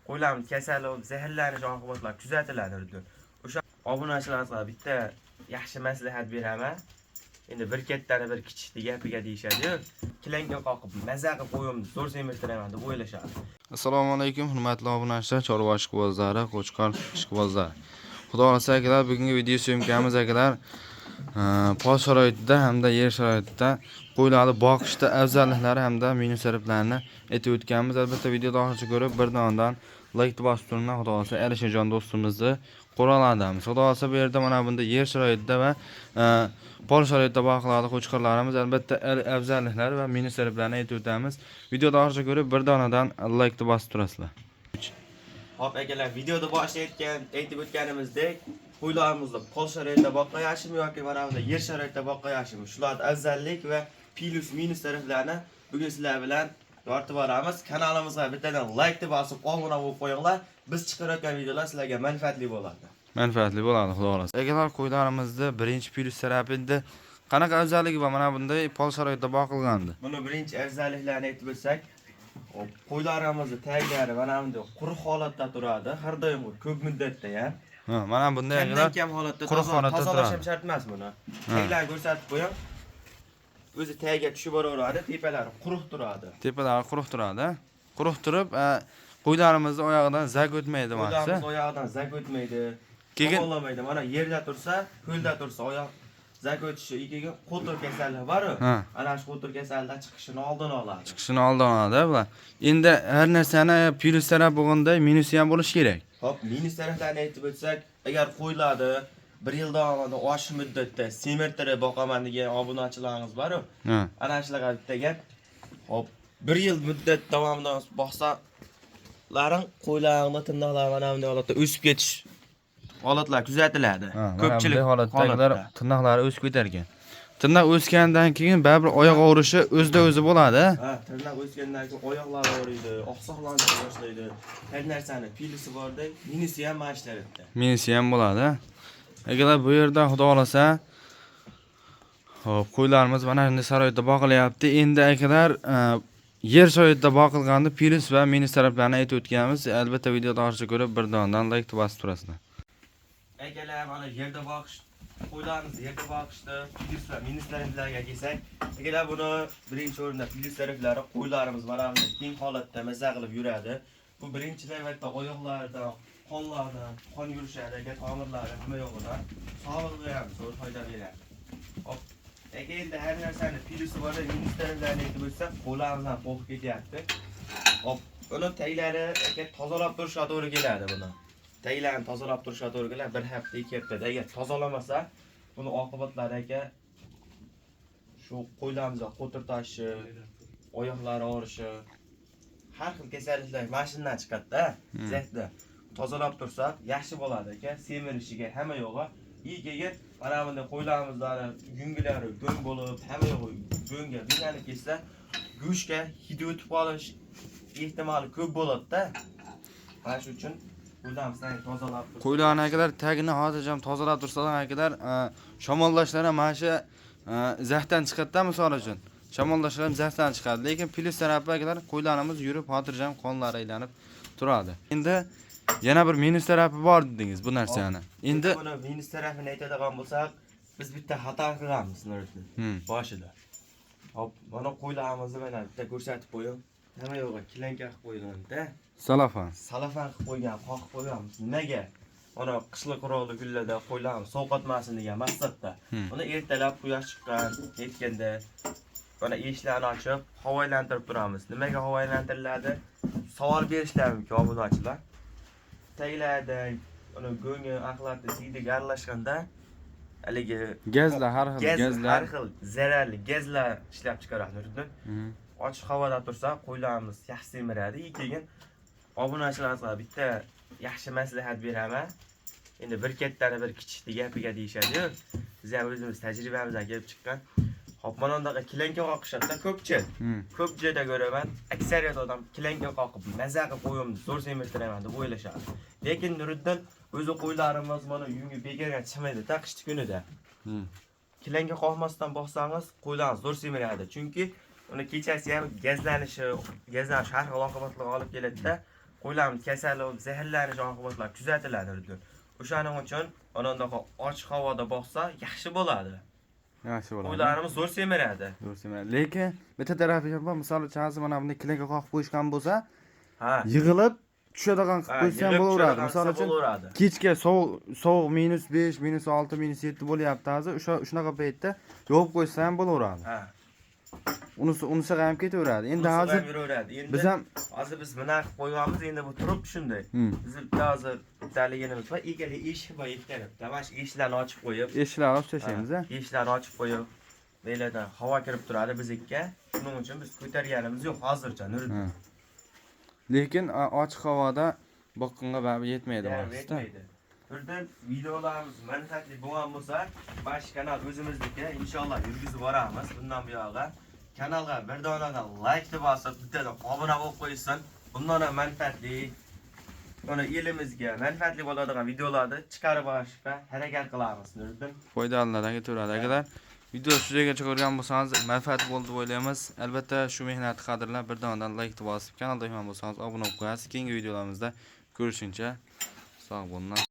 qo'ylarimiz kasal bo'lib zaharlanish oqibatlari kuzatiladi. O'sha obunachilarimizga bitta yaxshi maslahat beraman. Endi bir kattani bir kichikni gapiga deyishadi-yu. Kilanga qoqib maza qilib qo'yimni zo'r semirtiraman deb o'ylashadi. Assalomu alaykum hurmatli obunachilar, chorva ishqibozlari, qo'chqor ishqibozlari. Xudo xolasa akalar, bugungi video syomkamiz akalar pol sharoitida hamda yer sharoitida qo'ylarni boqishda afzalliklari hamda minuslarni aytib o'tganmiz. Albatta videoni oxirigacha ko'rib, birdan like bosib turinglar. Xudo xolasa Alisherjon do'stimizni qo'raladamiz. Xudo xolasa bu yerda mana bunda yer sharoitida va pol sharoitida boqilarni qo'chqorlarimiz albatta afzalliklari va minuslarni aytib o'tamiz. Videoni oxirigacha ko'rib, birdan like bosib turasizlar. Hop akalar, videoda boshida aytib o'tganimizdek, qo'ylarimizni pol sharoitida boqqa yaxshimi yoki mana bunda yer sharoitida boqqa yaxshimi? Shularning afzallik va plus minus taraflarini bugun sizlar bilan yoritib olamiz. Kanalimizga bittadan like bosib, obuna bo'lib qo'yinglar. Biz chiqarayotgan videolar sizlarga manfaatli bo'ladi. Manfaatli bo'ladi, xudo xolasa. Akalar, qo'ylarimizni birinchi plus tarafida qanaqa afzalligi bor? Mana bunday pol sharoitida boqilgandi. Buni birinchi afzalliklarini aytib o'tsak, qo'ylarimizni taglari mana bunday quruq holatda turadi. Har doim ko'p muddatda ham. Ha, mana bunday akalar kam holatda quruq holatda tozalash ham shart emas buni. Taglarni ko'rsatib qo'ying. O'zi tagga tushib boraveradi, tepalari quruq turadi. Tepalari quruq turadi. Quruq turib, qo'ylarimizni oyog'idan zag o'tmaydi maqsa. Qo'ylarimiz oyog'idan zag o'tmaydi. Keyin olamaydi. Mana yerda tursa, ko'lda tursa oyoq zag o'tishi, ikkiga qo'tir kasallik bor-ku. Ana shu qo'tir kasallikdan chiqishini oldini oladi. Chiqishini oldini oladi bular. Endi har narsani plus taraf bo'lganda minus ham bo'lishi kerak. Hop, minus taraflarni aytib o'tsak, agar qo'ylarni 1 yil davomida oshiq muddatda semirtirib boqaman degan obunachilarimiz bor-ku. Ana shularga bitta gap. Hop, 1 yil muddat davomida boqsalaring qo'ylarning tirnoqlari mana bunday holatda o'sib ketish holatlar kuzatiladi. Ko'pchilik holatdagilar tirnoqlari o'sib ketar ekan. Tirnoq o'sgandan keyin baribir oyoq og'rishi o'zida-o'zi bo'ladi. Ha, tirnoq o'sgandan keyin oyoqlar og'riydi, oqsoqlanishga boshlaydi. Har narsani plusi borda, minusi ham mana shu tarafda. Minusi ham bo'ladi. Agar bu yerda xudo xolasa hop, qo'ylarimiz mana shunday sharoitda boqilyapti. Endi akalar yer sharoitida boqilganda plus va minus taraflarini aytib o'tganmiz. Albatta videoni oxirigacha ko'rib, birdan like bosib turasizlar. Akalar, mana yerda boqish, qo'ylarimiz yerda boqishda plus va minus taraflarga kelsak, akalar buni birinchi o'rinda plus taraflari qo'ylarimiz mana bunday teng holatda maza qilib yuradi. Bu birinchi navbatda oyoqlaridan, qonlardan, qon yurishadi, tomirlari nima yo'g'idan sog'lig'iga ham zo'r foyda beradi. Hop, endi har narsani plusi bor, minus taraflarini aytib o'tsak, qo'ylarimizdan qo'rqib ketyapti. Hop, buni taglari tozalab turishga to'g'ri keladi buni. Taglarni tozalab turishga to'g'ri keladi. 1 hafta, 2 haftada agar tozalamasa, buni oqibatlari aka shu qo'ylarimizga qo'tir tashishi, oyoqlari og'rishi, har xil kasalliklar mashindan chiqadi-da. Zahda tozalab tursak, yaxshi bo'ladi aka. Semirishiga hamma yo'g'i keyin mana bunday qo'ylarimizlar yungilari go'ng bo'lib, hamma yo'g'i go'ngga binanib ketsa, go'shtga hid o'tib qolish ehtimoli ko'p bo'ladi-da. Mana shu uchun qo'ylarni akalar tagini hozirjam tozalab tursalar akalar shamollashlar ham mana shu zahdan chiqadi-da, misol uchun. Shamollashlar ham zahdan chiqadi, lekin plus tarafi akalar qo'ylarimiz yurib xotirjam qonlari aylanib turadi. Endi yana bir minus tarafi bor dedingiz bu narsani. Endi buni minus tarafini aytadigan bo'lsak, biz bitta xato qilganmiz boshida. Hop, mana qo'ylarimizni mana bitta ko'rsatib qo'ying. Nima yo'g'i kilanka qilib qo'ygan-da. Salafan qilib qo'ygan, qoqib qo'yganmiz. Nimaga? Mana qishliq qurolli kunlarda qo'ylarimiz sovqotmasin degan maqsadda. Uni ertalab quyosh chiqqan, yetganda mana eshiklarni ochib, havo aylantirib turamiz. Nimaga havo aylantiriladi? Savol berishlar mumkin obunachilar. Taglarda uni go'ngi axlatni siydiga aralashganda haligi gazlar, har xil zararli gazlar ishlab chiqaradi Nuriddin. Ochiq havoda tursa qo'ylarimiz yaxshi semiradi. Keyin obunachilarimizga bitta yaxshi maslahat beraman. Endi bir kattani bir kichikni gapiga deyishadi-yu. Biz ham o'zimiz tajribamizdan kelib chiqqan. Hop, mana bundaqa kilanka qoqishda ko'pchilik. Ko'pchilikda ko'raman, aksariyat odam kilanka qoqib maza qilib qo'yimni zo'r semirtiraman deb o'ylashadi. Lekin Nuriddin o'zi qo'ylarimiz mana yungi bekorga chiqmaydi taqishdi kunida. Kilanka qoqmasdan boqsangiz qo'ylarimiz zo'r semiradi. Chunki uni kechasi ham gazlanish har xil oqibatlarga olib keladi-da. qo'ylarimiz kasal bo'lib zaharlanish oqibatlari kuzatiladi. O'shaning uchun onandaqa ochiq havoda boqsa yaxshi bo'ladi. Yaxshi bo'ladi. Qo'ylarimiz zo'r semiradi. Lekin bitta tarafi bor, misol uchun hozir mana bunday klinika qoqib qo'yishgan bo'lsa, Ha, yig'ilib tushadigan qilib qo'ysam bo'laveradi. Misol uchun kechga sovuq -5, -6, -7 bo'lyapti hozir. Shunaqa paytda yopib qo'ysa ham bo'laveradi. Ha. Unisi ham ketaveradi. Endi hozir biz ham hozir biz buni qilib qo'yganmiz, endi bu turib shunday. Biz hozir bittaligimiz va egali eshik bor yetkazib. Damash eshiklarni ochib qo'yib, eshiklarni ochib tashlaymiz. eshiklarni ochib qo'yib, beylardan havo kirib turadi bizga. Shuning uchun biz ko'targanimiz yo'q hozircha Nuriddin. Lekin ochiq havoda boqqanga baribir yetmaydi vaqtda. Birdan videolarimiz manfaatli bo'lgan bo'lsa, bosh kanal o'zimizniki, inshaalloh yurgizib boramiz. Bundan buyog'i kanalga bir donadan like deb bosib, bittadan obuna bo'lib qo'ysin. Bundan ham manfaatli, mana elimizga manfaatli bo'ladigan videolarni chiqarib olishga harakat qilamiz. Nuriddin. Foydalilardan ketaveradi. Agar video shu joygacha ko'rgan bo'lsangiz, manfaat bo'ldi deb o'ylaymiz. Albatta shu mehnatni qadrlab, bir donadan like deb bosib, kanalda ham bo'lsangiz obuna bo'lib qo'yasiz. Keyingi videolarimizda ko'rishguncha sog' bo'linglar.